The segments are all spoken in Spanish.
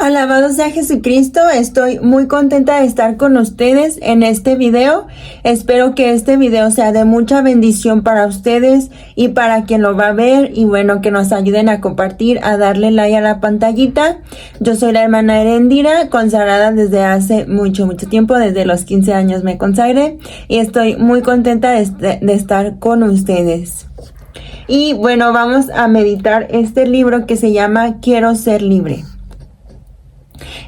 Alabado sea Jesucristo, estoy muy contenta de estar con ustedes en este video. Espero que este video sea de mucha bendición para ustedes y para quien lo va a ver, y bueno, que nos ayuden a compartir, a darle like a la pantallita. Yo soy la hermana Erendira, consagrada desde hace mucho tiempo, desde los 15 años me consagré, y estoy muy contenta de estar con ustedes. Y bueno, vamos a meditar este libro que se llama Quiero ser libre.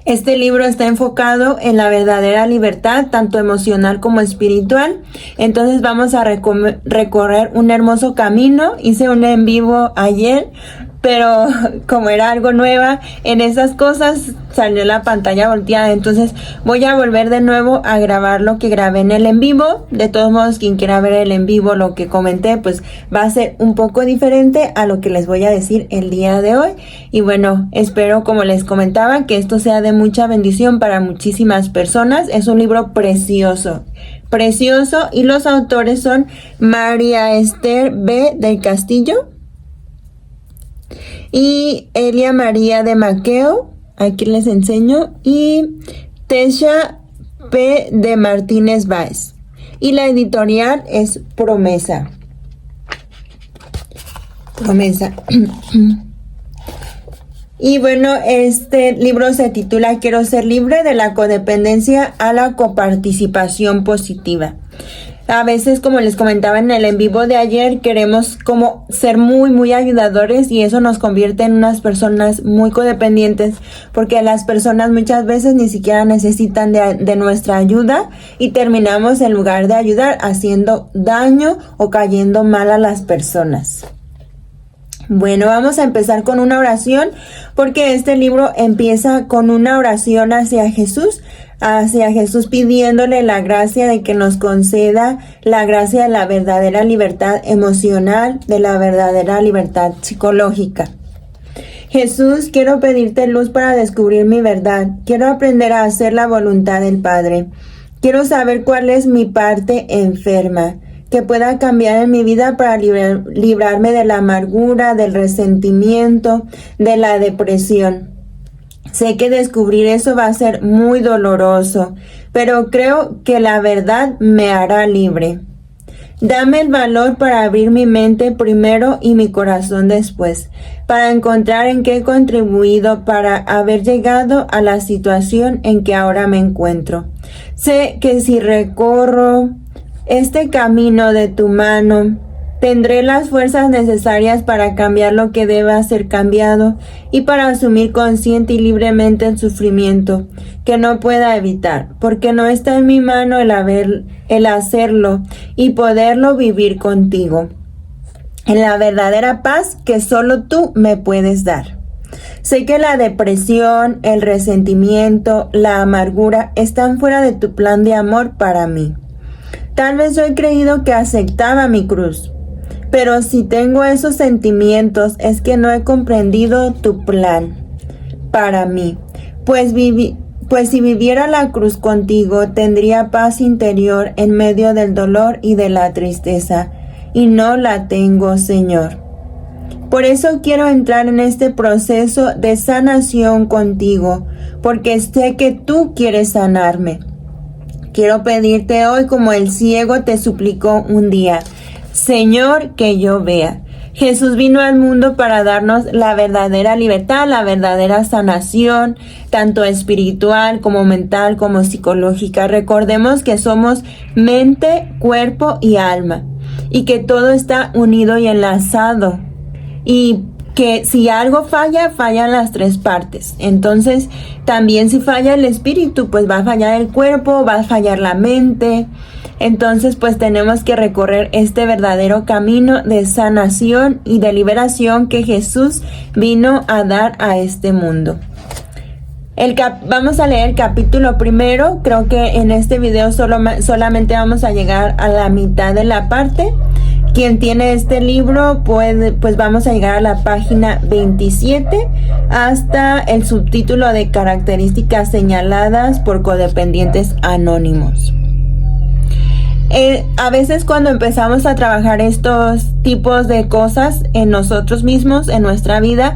Este libro está enfocado en la verdadera libertad, tanto emocional como espiritual. Entonces vamos a recorrer un hermoso camino. Hice un en vivo ayer, pero como era algo nueva en esas cosas, salió la pantalla volteada. Entonces voy a volver de nuevo a grabar lo que grabé en el en vivo. De todos modos, quien quiera ver el en vivo, lo que comenté, pues va a ser un poco diferente a lo que les voy a decir el día de hoy. Y bueno, espero, como les comentaba, que esto sea de mucha bendición para muchísimas personas. Es un libro precioso, y los autores son María Esther B. del Castillo y Elia María de Maqueo, aquí les enseño, y Tesha P. de Martínez Báez, y la editorial es Promesa. Y bueno, este libro se titula Quiero ser libre, de la codependencia a la coparticipación positiva. A veces, como les comentaba en el en vivo de ayer, queremos como ser muy ayudadores, y eso nos convierte en unas personas muy codependientes, porque las personas muchas veces ni siquiera necesitan de nuestra ayuda, y terminamos, en lugar de ayudar, haciendo daño o cayendo mal a las personas. Bueno, vamos a empezar con una oración, porque este libro empieza con una oración hacia Jesús pidiéndole la gracia de que nos conceda la gracia de la verdadera libertad emocional, de la verdadera libertad psicológica. Jesús, quiero pedirte luz para descubrir mi verdad. Quiero aprender a hacer la voluntad del Padre. Quiero saber cuál es mi parte enferma, que pueda cambiar en mi vida para librarme de la amargura, del resentimiento, de la depresión. Sé que descubrir eso va a ser muy doloroso, pero creo que la verdad me hará libre. Dame el valor para abrir mi mente primero y mi corazón después, para encontrar en qué he contribuido para haber llegado a la situación en que ahora me encuentro. Sé que si recorro este camino de tu mano, tendré las fuerzas necesarias para cambiar lo que deba ser cambiado y para asumir consciente y libremente el sufrimiento que no pueda evitar, porque no está en mi mano el hacerlo y poderlo vivir contigo, en la verdadera paz que solo tú me puedes dar. Sé que la depresión, el resentimiento, la amargura están fuera de tu plan de amor para mí. Tal vez yo he creído que aceptaba mi cruz, pero si tengo esos sentimientos es que no he comprendido tu plan para mí. Pues si viviera la cruz contigo, tendría paz interior en medio del dolor y de la tristeza, y no la tengo, Señor. Por eso quiero entrar en este proceso de sanación contigo, porque sé que tú quieres sanarme. Quiero pedirte hoy, como el ciego te suplicó un día: Señor, que yo vea. Jesús vino al mundo para darnos la verdadera libertad, la verdadera sanación, tanto espiritual como mental como psicológica. Recordemos que somos mente, cuerpo y alma, y que todo está unido y enlazado, y que si algo falla, fallan las tres partes. Entonces, también si falla el espíritu, pues va a fallar el cuerpo, va a fallar la mente. Entonces, pues tenemos que recorrer este verdadero camino de sanación y de liberación que Jesús vino a dar a este mundo. Vamos a leer el capítulo primero. Creo que en este video solamente vamos a llegar a la mitad de la parte. Quien tiene este libro, pues vamos a llegar a la página 27 hasta el subtítulo de características señaladas por codependientes anónimos. A veces cuando empezamos a trabajar estos tipos de cosas en nosotros mismos, en nuestra vida,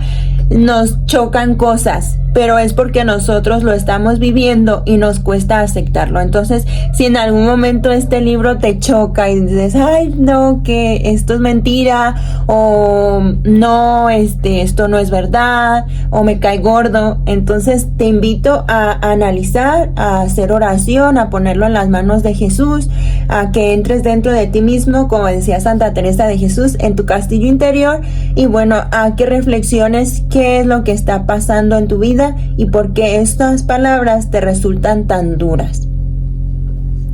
nos chocan cosas. pero es porque nosotros lo estamos viviendo y nos cuesta aceptarlo. Entonces, si en algún momento este libro te choca y dices, ay, no, que esto es mentira, o no, esto no es verdad, o me cae gordo, entonces te invito a analizar, a hacer oración, a ponerlo en las manos de Jesús, a que entres dentro de ti mismo, como decía Santa Teresa de Jesús, en tu castillo interior, y bueno, a que reflexiones qué es lo que está pasando en tu vida y por qué estas palabras te resultan tan duras.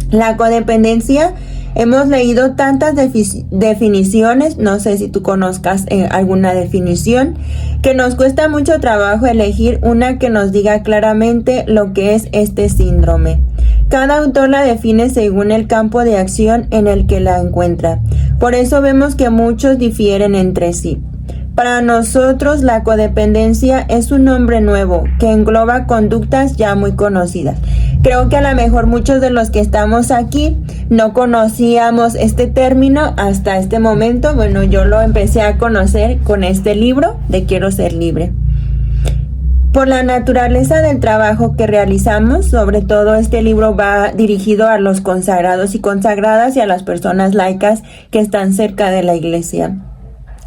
La codependencia, hemos leído tantas definiciones, no sé si tú conozcas alguna definición, que nos cuesta mucho trabajo elegir una que nos diga claramente lo que es este síndrome. Cada autor la define según el campo de acción en el que la encuentra. Por eso vemos que muchos difieren entre sí. Para nosotros, la codependencia es un nombre nuevo que engloba conductas ya muy conocidas. Creo que a lo mejor muchos de los que estamos aquí no conocíamos este término hasta este momento. Bueno, yo lo empecé a conocer con este libro de Quiero ser libre. Por la naturaleza del trabajo que realizamos, sobre todo este libro va dirigido a los consagrados y consagradas y a las personas laicas que están cerca de la iglesia.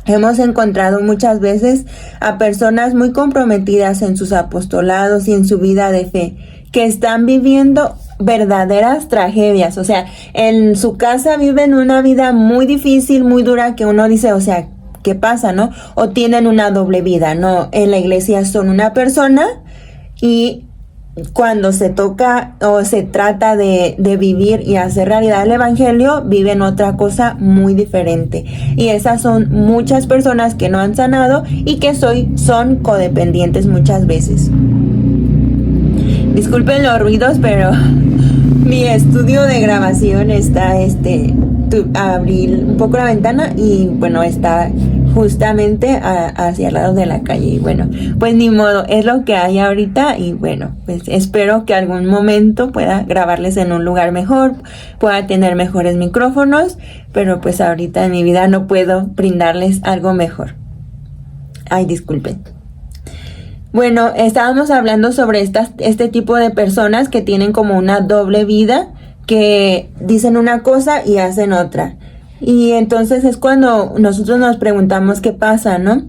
Hemos encontrado muchas veces a personas muy comprometidas en sus apostolados y en su vida de fe, que están viviendo verdaderas tragedias. O sea, en su casa viven una vida muy difícil, muy dura, que uno dice, o sea, ¿qué pasa, no? O tienen una doble vida, ¿no? En la iglesia son una persona y cuando se toca o se trata de vivir y hacer realidad el evangelio, viven otra cosa muy diferente. Y esas son muchas personas que no han sanado y que son codependientes muchas veces. Disculpen los ruidos, pero mi estudio de grabación está, abrí un poco la ventana y bueno, está justamente hacia el lado de la calle. Y bueno, pues ni modo, es lo que hay ahorita y bueno, pues espero que algún momento pueda grabarles en un lugar mejor, pueda tener mejores micrófonos, pero pues ahorita en mi vida no puedo brindarles algo mejor. Ay, disculpen. Bueno, estábamos hablando sobre este tipo de personas que tienen como una doble vida, que dicen una cosa y hacen otra. Y entonces es cuando nosotros nos preguntamos qué pasa, ¿no?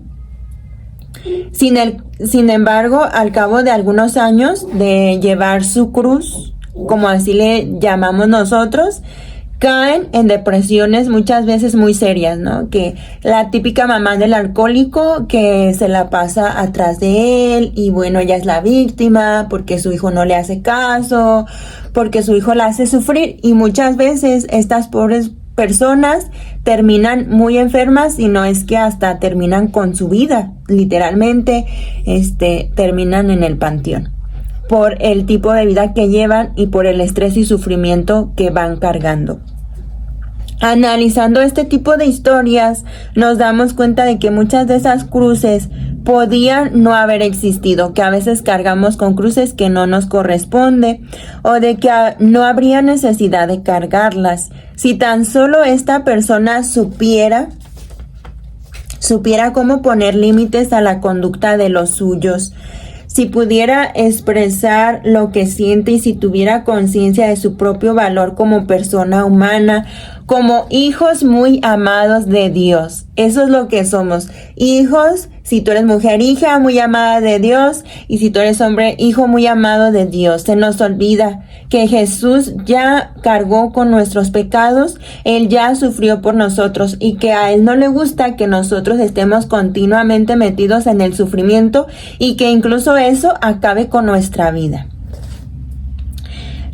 Sin embargo, al cabo de algunos años de llevar su cruz, como así le llamamos nosotros, caen en depresiones muchas veces muy serias, ¿no? Que la típica mamá del alcohólico que se la pasa atrás de él y bueno, ella es la víctima porque su hijo no le hace caso, porque su hijo la hace sufrir y muchas veces estas pobres personas terminan muy enfermas y no es que hasta terminan con su vida, literalmente, terminan en el panteón por el tipo de vida que llevan y por el estrés y sufrimiento que van cargando. Analizando este tipo de historias, nos damos cuenta de que muchas de esas cruces podían no haber existido, que a veces cargamos con cruces que no nos corresponde o de que no habría necesidad de cargarlas. Si tan solo esta persona supiera cómo poner límites a la conducta de los suyos, si pudiera expresar lo que siente y si tuviera conciencia de su propio valor como persona humana, como hijos muy amados de Dios. Eso es lo que somos, hijos. Si tú eres mujer, hija muy amada de Dios, y si tú eres hombre, hijo muy amado de Dios. Se nos olvida que Jesús ya cargó con nuestros pecados, Él ya sufrió por nosotros y que a Él no le gusta que nosotros estemos continuamente metidos en el sufrimiento y que incluso eso acabe con nuestra vida.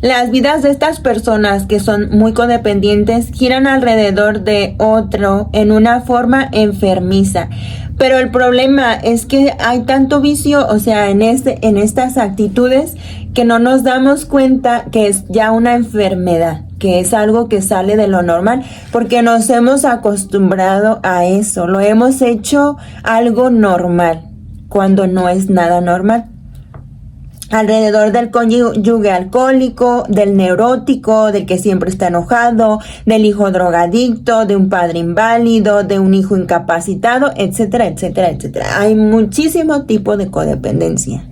Las vidas de estas personas que son muy codependientes giran alrededor de otro en una forma enfermiza. Pero el problema es que hay tanto vicio, o sea, en estas actitudes, que no nos damos cuenta que es ya una enfermedad, que es algo que sale de lo normal, porque nos hemos acostumbrado a eso, lo hemos hecho algo normal, cuando no es nada normal. Alrededor del cónyuge alcohólico, del neurótico, del que siempre está enojado, del hijo drogadicto, de un padre inválido, de un hijo incapacitado, etcétera, etcétera, etcétera. Hay muchísimo tipo de codependencia.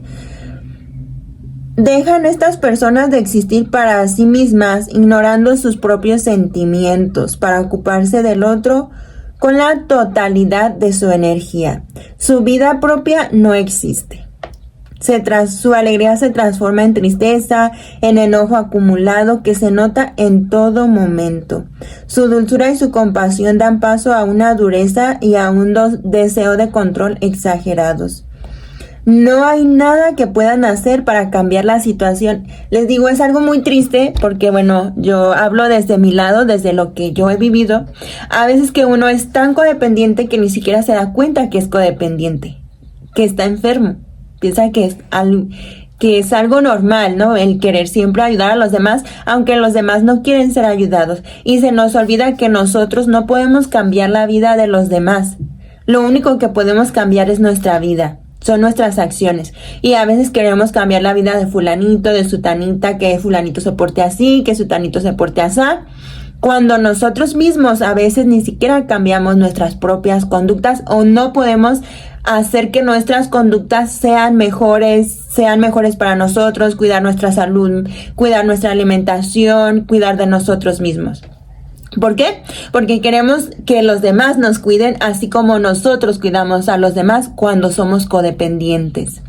Dejan estas personas de existir para sí mismas, ignorando sus propios sentimientos, para ocuparse del otro con la totalidad de su energía. Su vida propia no existe. Su alegría se transforma en tristeza, en enojo acumulado que se nota en todo momento. Su dulzura y su compasión dan paso a una dureza y a un deseo de control exagerados. No hay nada que puedan hacer para cambiar la situación. Les digo, es algo muy triste porque, bueno, yo hablo desde mi lado, desde lo que yo he vivido. A veces que uno es tan codependiente que ni siquiera se da cuenta que es codependiente, que está enfermo. Piensa que es algo normal, ¿no? El querer siempre ayudar a los demás, aunque los demás no quieren ser ayudados. Y se nos olvida que nosotros no podemos cambiar la vida de los demás. Lo único que podemos cambiar es nuestra vida. Son nuestras acciones. Y a veces queremos cambiar la vida de fulanito, de sutanita, que fulanito se porte así, que sutanito se porte asá. Cuando nosotros mismos a veces ni siquiera cambiamos nuestras propias conductas o no podemos hacer que nuestras conductas sean mejores para nosotros, cuidar nuestra salud, cuidar nuestra alimentación, cuidar de nosotros mismos. ¿Por qué? Porque queremos que los demás nos cuiden así como nosotros cuidamos a los demás cuando somos codependientes.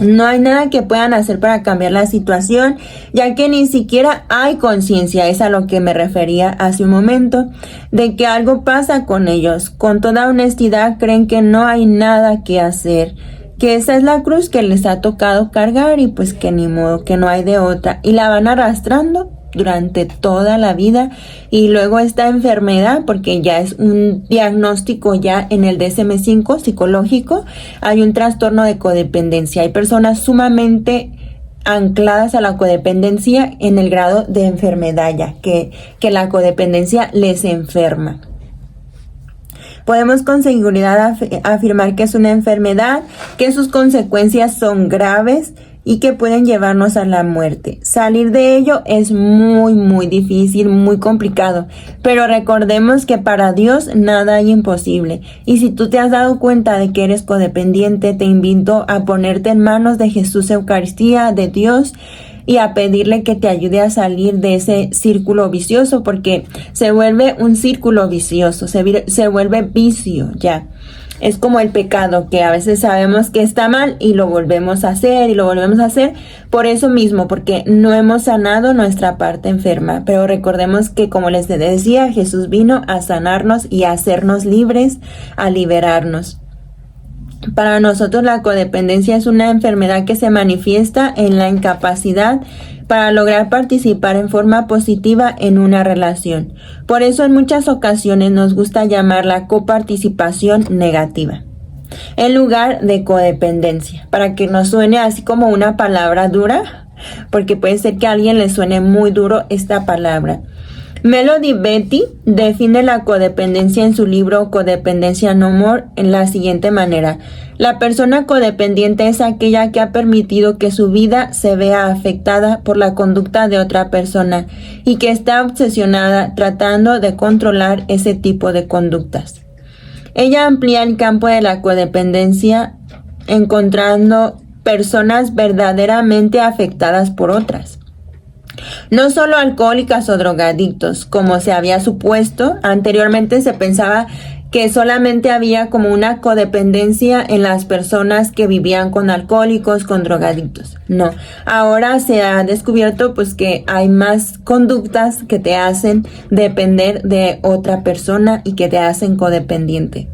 No hay nada que puedan hacer para cambiar la situación, ya que ni siquiera hay conciencia, es a lo que me refería hace un momento, de que algo pasa con ellos. Con toda honestidad creen que no hay nada que hacer, que esa es la cruz que les ha tocado cargar y pues que ni modo, que no hay de otra. Y la van arrastrando durante toda la vida y luego esta enfermedad, porque ya es un diagnóstico ya en el DSM-5 psicológico, hay un trastorno de codependencia. Hay personas sumamente ancladas a la codependencia en el grado de enfermedad ya, que la codependencia les enferma. Podemos con seguridad afirmar que es una enfermedad, que sus consecuencias son graves y que pueden llevarnos a la muerte. Salir de ello es muy, muy difícil, muy complicado, pero recordemos que para Dios nada hay imposible. Y si tú te has dado cuenta de que eres codependiente, te invito a ponerte en manos de Jesús Eucaristía, de Dios, y a pedirle que te ayude a salir de ese círculo vicioso, porque se vuelve un círculo vicioso, se vuelve vicio ya. Es como el pecado, que a veces sabemos que está mal y lo volvemos a hacer y lo volvemos a hacer por eso mismo, porque no hemos sanado nuestra parte enferma. Pero recordemos que, como les decía, Jesús vino a sanarnos y a hacernos libres, a liberarnos. Para nosotros la codependencia es una enfermedad que se manifiesta en la incapacidad para lograr participar en forma positiva en una relación. Por eso en muchas ocasiones nos gusta llamarla coparticipación negativa, en lugar de codependencia, para que no suene así como una palabra dura, porque puede ser que a alguien le suene muy duro esta palabra. Melody Beattie define la codependencia en su libro Codependencia No More en la siguiente manera: la persona codependiente es aquella que ha permitido que su vida se vea afectada por la conducta de otra persona y que está obsesionada tratando de controlar ese tipo de conductas. Ella amplía el campo de la codependencia encontrando personas verdaderamente afectadas por otras. No solo alcohólicas o drogadictos, como se había supuesto. Anteriormente se pensaba que solamente había como una codependencia en las personas que vivían con alcohólicos, con drogadictos. No, ahora se ha descubierto pues que hay más conductas que te hacen depender de otra persona y que te hacen codependiente.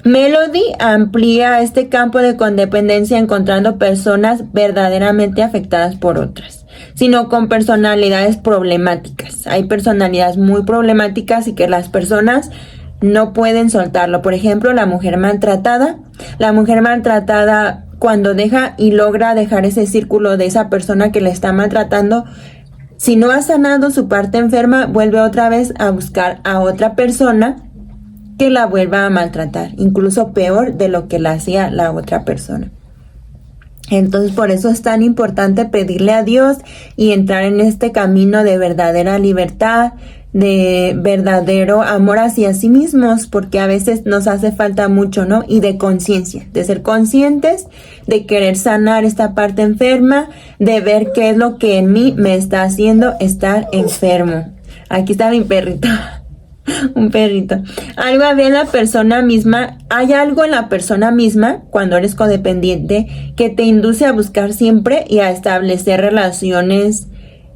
Melody amplía este campo de codependencia encontrando personas verdaderamente afectadas por otras, sino con personalidades problemáticas. Hay personalidades muy problemáticas y que las personas no pueden soltarlo. Por ejemplo, la mujer maltratada. La mujer maltratada, cuando deja y logra dejar ese círculo de esa persona que le está maltratando, si no ha sanado su parte enferma, vuelve otra vez a buscar a otra persona que la vuelva a maltratar, incluso peor de lo que la hacía la otra persona. Entonces, por eso es tan importante pedirle a Dios y entrar en este camino de verdadera libertad, de verdadero amor hacia sí mismos, porque a veces nos hace falta mucho, ¿no? Y de conciencia, de ser conscientes, de querer sanar esta parte enferma, de ver qué es lo que en mí me está haciendo estar enfermo. Aquí está mi perrito. Un perrito. Algo había en la persona misma, hay algo en la persona misma, cuando eres codependiente, que te induce a buscar siempre y a establecer relaciones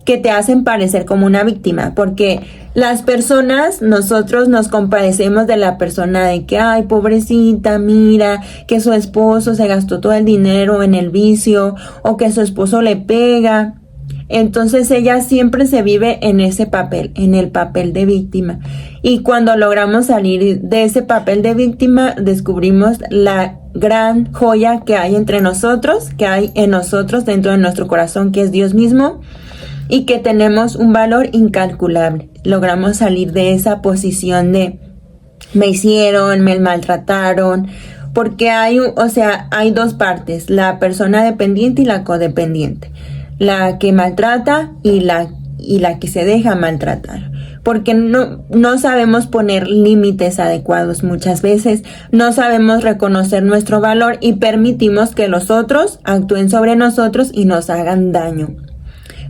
que te hacen parecer como una víctima, porque las personas, nosotros nos compadecemos de la persona de que, ay, pobrecita, mira, que su esposo se gastó todo el dinero en el vicio, o que su esposo le pega. Entonces ella siempre se vive en ese papel, en el papel de víctima. Y cuando logramos salir de ese papel de víctima, descubrimos la gran joya que hay entre nosotros, que hay en nosotros, dentro de nuestro corazón, que es Dios mismo, y que tenemos un valor incalculable. Logramos salir de esa posición de me hicieron, me maltrataron, porque hay dos partes, la persona dependiente y la codependiente. La que maltrata y la que se deja maltratar, porque no sabemos poner límites adecuados muchas veces, no sabemos reconocer nuestro valor y permitimos que los otros actúen sobre nosotros y nos hagan daño.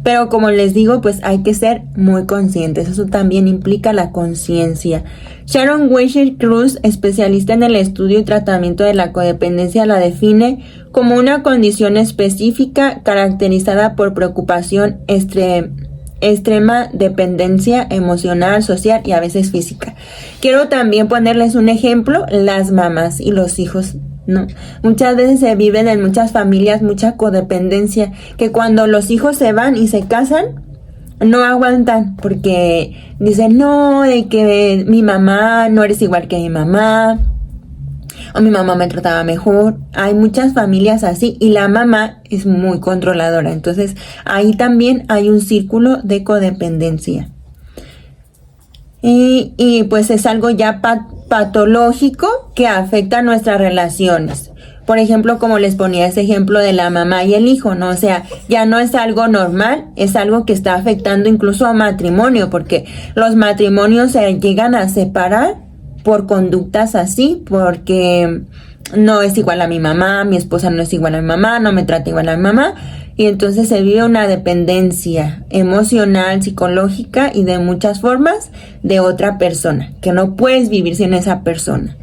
Pero como les digo, pues hay que ser muy conscientes, eso también implica la conciencia. Sharon Weiser Cruz, especialista en el estudio y tratamiento de la codependencia, la define como una condición específica caracterizada por preocupación, extrema dependencia emocional, social y a veces física. Quiero también ponerles un ejemplo, las mamás y los hijos, ¿no? Muchas veces se viven en muchas familias mucha codependencia, que cuando los hijos se van y se casan, no aguantan, porque dicen, no, de que mi mamá no eres igual que mi mamá, o mi mamá me trataba mejor. Hay muchas familias así y la mamá es muy controladora, entonces ahí también hay un círculo de codependencia. Y pues es algo ya patológico que afecta nuestras relaciones. Por ejemplo, como les ponía ese ejemplo de la mamá y el hijo, ¿no? O sea, ya no es algo normal, es algo que está afectando incluso a matrimonio, porque los matrimonios se llegan a separar por conductas así, porque no es igual a mi mamá, mi esposa no es igual a mi mamá, no me trata igual a mi mamá, y entonces se vive una dependencia emocional, psicológica y de muchas formas de otra persona, que no puedes vivir sin esa persona.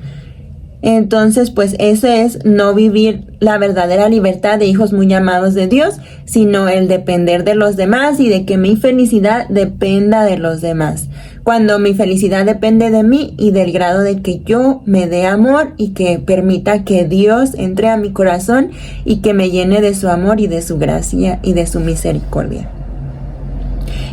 Entonces, pues eso es no vivir la verdadera libertad de hijos muy amados de Dios, sino el depender de los demás y de que mi felicidad dependa de los demás. Cuando mi felicidad depende de mí y del grado de que yo me dé amor y que permita que Dios entre a mi corazón y que me llene de su amor y de su gracia y de su misericordia.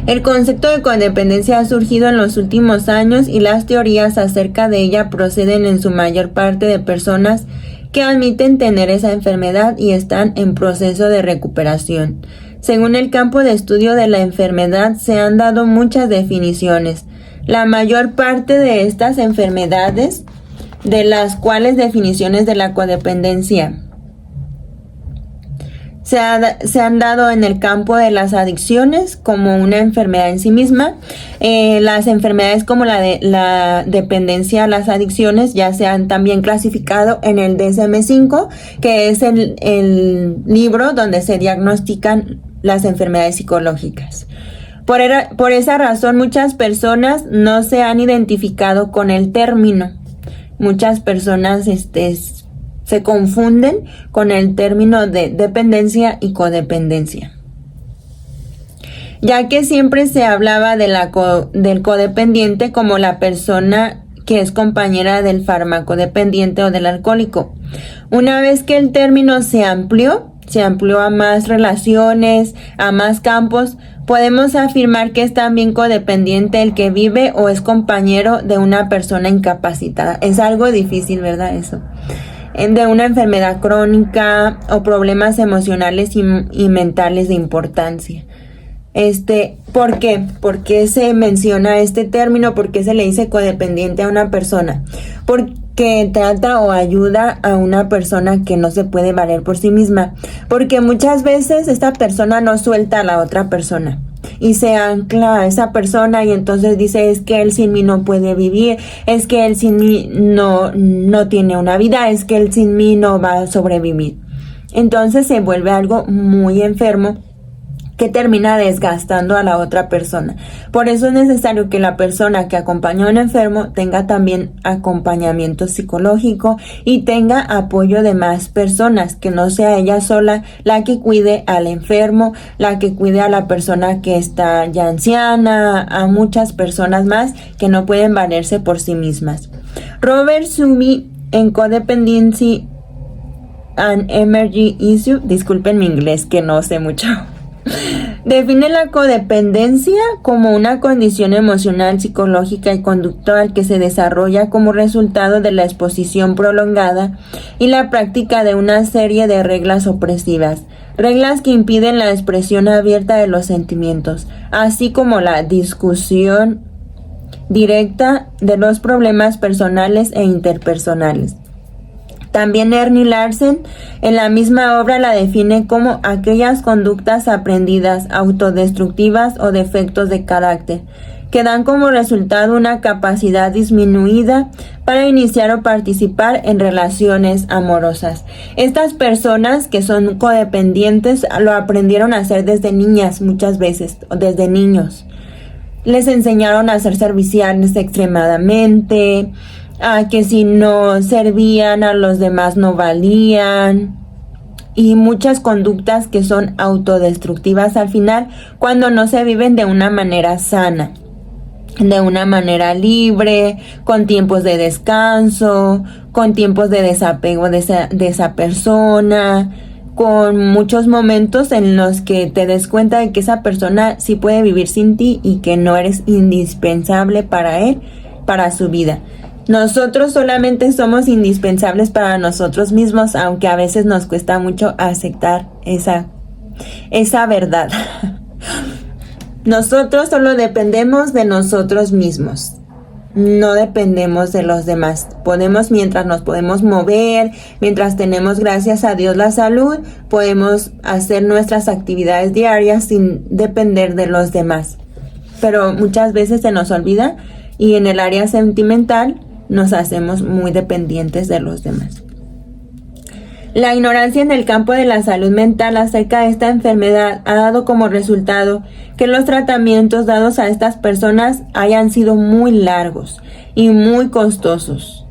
El concepto de codependencia ha surgido en los últimos años y las teorías acerca de ella proceden en su mayor parte de personas que admiten tener esa enfermedad y están en proceso de recuperación. Según el campo de estudio de la enfermedad, se han dado muchas definiciones. La mayor parte de estas enfermedades, de las cuales definiciones de la codependencia se han dado en el campo de las adicciones como una enfermedad en sí misma. Las enfermedades como la dependencia a las adicciones ya se han también clasificado en el DSM-5, que es el libro donde se diagnostican las enfermedades psicológicas. Por esa razón, muchas personas no se han identificado con el término. Muchas personas se confunden con el término de dependencia y codependencia, ya que siempre se hablaba del codependiente como la persona que es compañera del farmacodependiente o del alcohólico. Una vez que el término se amplió a más relaciones, a más campos, podemos afirmar que es también codependiente el que vive o es compañero de una persona incapacitada. Es algo difícil, ¿verdad? Eso. De una enfermedad crónica o problemas emocionales y mentales de importancia. ¿Por qué? ¿Por qué se menciona este término? ¿Por qué se le dice codependiente a una persona? Porque trata o ayuda a una persona que no se puede valer por sí misma. Porque muchas veces esta persona no suelta a la otra persona. y se ancla a esa persona y entonces dice, es que él sin mí no puede vivir, es que él sin mí no tiene una vida, es que él sin mí no va a sobrevivir. Entonces se vuelve algo muy enfermo que termina desgastando a la otra persona. Por eso es necesario que la persona que acompaña a un enfermo tenga también acompañamiento psicológico y tenga apoyo de más personas, que no sea ella sola la que cuide al enfermo, la que cuide a la persona que está ya anciana, a muchas personas más que no pueden valerse por sí mismas. Robert Sumy en Codependency and Emerging Issue, disculpen mi inglés que no sé mucho, define la codependencia como una condición emocional, psicológica y conductual que se desarrolla como resultado de la exposición prolongada y la práctica de una serie de reglas opresivas, reglas que impiden la expresión abierta de los sentimientos, así como la discusión directa de los problemas personales e interpersonales. También Ernie Larsen en la misma obra la define como aquellas conductas aprendidas, autodestructivas o defectos de carácter, que dan como resultado una capacidad disminuida para iniciar o participar en relaciones amorosas. Estas personas que son codependientes lo aprendieron a hacer desde niñas muchas veces, o desde niños. Les enseñaron a ser serviciales extremadamente, a que si no servían a los demás no valían, y muchas conductas que son autodestructivas al final cuando no se viven de una manera sana, de una manera libre, con tiempos de descanso, con tiempos de desapego de esa persona, con muchos momentos en los que te des cuenta de que esa persona sí puede vivir sin ti y que no eres indispensable para él, para su vida. Nosotros solamente somos indispensables para nosotros mismos, aunque a veces nos cuesta mucho aceptar esa verdad. Nosotros solo dependemos de nosotros mismos. No dependemos de los demás. Mientras nos podemos mover, mientras tenemos, gracias a Dios, la salud, podemos hacer nuestras actividades diarias sin depender de los demás. Pero muchas veces se nos olvida y en el área sentimental nos hacemos muy dependientes de los demás. La ignorancia en el campo de la salud mental acerca de esta enfermedad ha dado como resultado que los tratamientos dados a estas personas hayan sido muy largos y muy costosos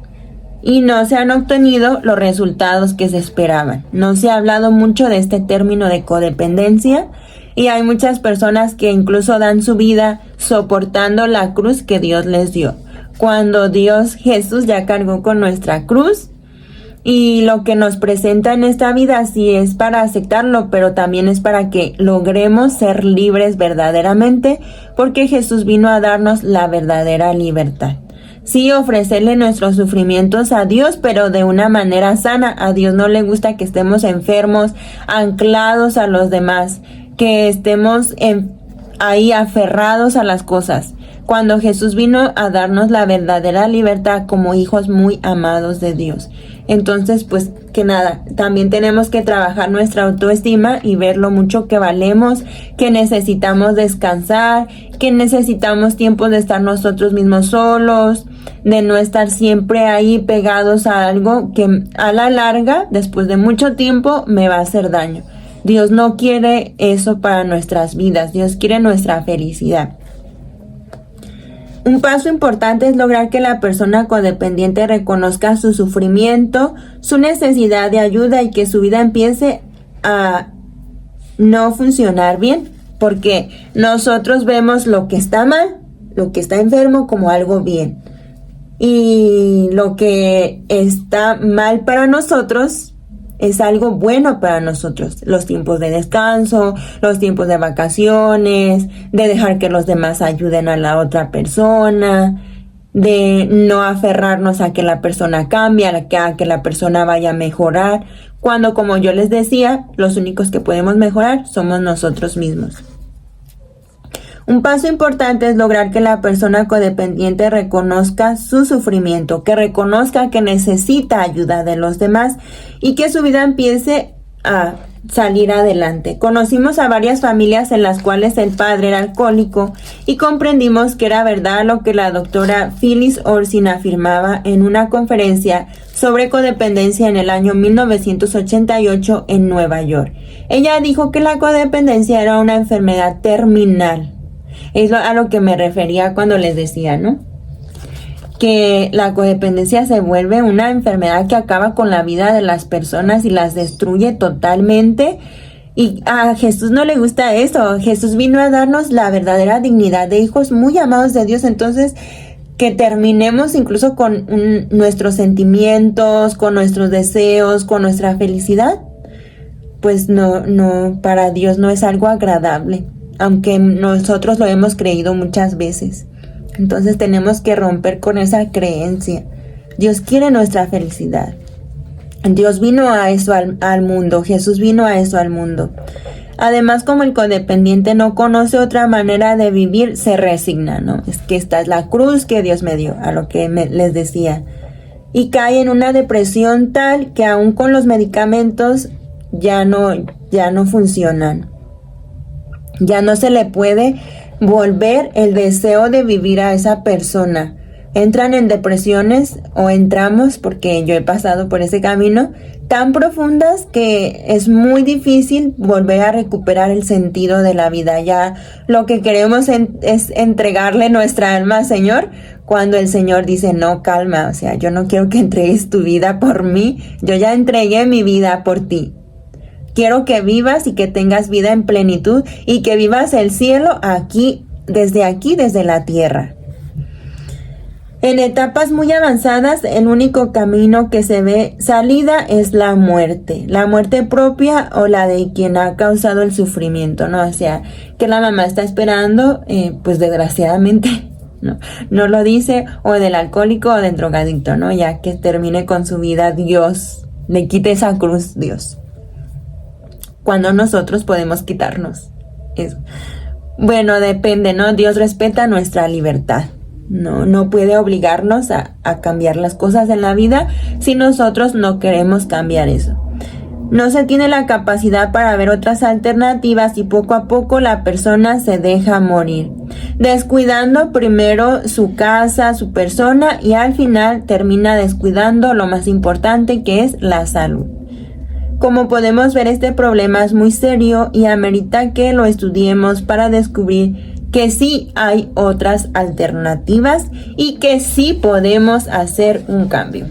y no se han obtenido los resultados que se esperaban. No se ha hablado mucho de este término de codependencia y hay muchas personas que incluso dan su vida soportando la cruz que Dios les dio, cuando Jesús ya cargó con nuestra cruz. Y lo que nos presenta en esta vida sí es para aceptarlo, pero también es para que logremos ser libres verdaderamente, porque Jesús vino a darnos la verdadera libertad. Sí, ofrecerle nuestros sufrimientos a Dios, pero de una manera sana. A Dios no le gusta que estemos enfermos, anclados a los demás, que estemos ahí aferrados a las cosas. Cuando Jesús vino a darnos la verdadera libertad como hijos muy amados de Dios. Entonces, pues que nada, también tenemos que trabajar nuestra autoestima y ver lo mucho que valemos, que necesitamos descansar, que necesitamos tiempo de estar nosotros mismos solos, de no estar siempre ahí pegados a algo que a la larga, después de mucho tiempo, me va a hacer daño. Dios no quiere eso para nuestras vidas, Dios quiere nuestra felicidad. Un paso importante es lograr que la persona codependiente reconozca su sufrimiento, su necesidad de ayuda y que su vida empiece a no funcionar bien, porque nosotros vemos lo que está mal, lo que está enfermo como algo bien, y lo que está mal para nosotros es algo bueno para nosotros. Los tiempos de descanso, los tiempos de vacaciones, de dejar que los demás ayuden a la otra persona, de no aferrarnos a que la persona cambie, a que la persona vaya a mejorar, cuando, como yo les decía, los únicos que podemos mejorar somos nosotros mismos. Un paso importante es lograr que la persona codependiente reconozca su sufrimiento, que reconozca que necesita ayuda de los demás y que su vida empiece a salir adelante. Conocimos a varias familias en las cuales el padre era alcohólico y comprendimos que era verdad lo que la doctora Phyllis Orsin afirmaba en una conferencia sobre codependencia en el año 1988 en Nueva York. Ella dijo que la codependencia era una enfermedad terminal. Es a lo que me refería cuando les decía, ¿no? Que la codependencia se vuelve una enfermedad que acaba con la vida de las personas y las destruye totalmente. Y a Jesús no le gusta eso. Jesús vino a darnos la verdadera dignidad de hijos muy amados de Dios. Entonces, que terminemos incluso con nuestros sentimientos, con nuestros deseos, con nuestra felicidad, pues no, para Dios no es algo agradable, aunque nosotros lo hemos creído muchas veces. Entonces tenemos que romper con esa creencia. Dios quiere nuestra felicidad. Dios vino a eso al mundo. Jesús vino a eso al mundo. Además, como el codependiente no conoce otra manera de vivir, se resigna, ¿no? Es que esta es la cruz que Dios me dio, a lo que les decía. Y cae en una depresión tal que aún con los medicamentos ya no funcionan. Ya no se le puede volver el deseo de vivir a esa persona. Entran en depresiones o entramos, porque yo he pasado por ese camino, tan profundas que es muy difícil volver a recuperar el sentido de la vida. Ya lo que queremos es entregarle nuestra alma al Señor, cuando el Señor dice, no, calma, o sea, yo no quiero que entregues tu vida por mí, yo ya entregué mi vida por ti. Quiero que vivas y que tengas vida en plenitud y que vivas el cielo aquí, desde la tierra. En etapas muy avanzadas, el único camino que se ve salida es la muerte propia o la de quien ha causado el sufrimiento, ¿no? O sea, que la mamá está esperando, pues desgraciadamente, no lo dice, o del alcohólico o del drogadicto, ¿no? Ya que termine con su vida, Dios, le quite esa cruz, Dios. Cuando nosotros podemos quitarnos eso. Bueno, depende, ¿no? Dios respeta nuestra libertad. No puede obligarnos a cambiar las cosas en la vida si nosotros no queremos cambiar eso. No se tiene la capacidad para ver otras alternativas y poco a poco la persona se deja morir, descuidando primero su casa, su persona, y al final termina descuidando lo más importante, que es la salud. Como podemos ver, este problema es muy serio y amerita que lo estudiemos para descubrir que sí hay otras alternativas y que sí podemos hacer un cambio.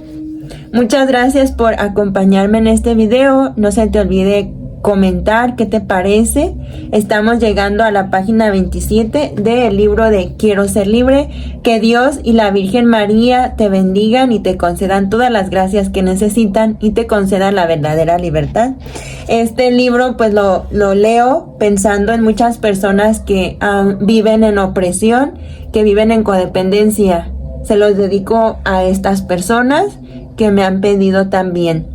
Muchas gracias por acompañarme en este video. No se te olvide comentar qué te parece. Estamos llegando a la página 27 del libro de Quiero Ser Libre. Que Dios y la Virgen María te bendigan y te concedan todas las gracias que necesitan y te concedan la verdadera libertad. Este libro pues lo leo pensando en muchas personas que viven en opresión, que viven en codependencia. Se los dedico a estas personas que me han pedido también.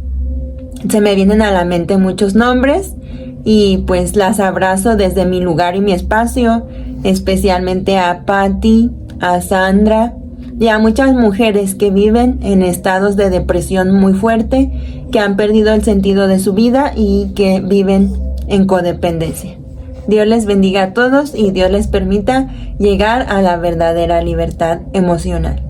Se me vienen a la mente muchos nombres y pues las abrazo desde mi lugar y mi espacio, especialmente a Patty, a Sandra y a muchas mujeres que viven en estados de depresión muy fuerte, que han perdido el sentido de su vida y que viven en codependencia. Dios les bendiga a todos y Dios les permita llegar a la verdadera libertad emocional.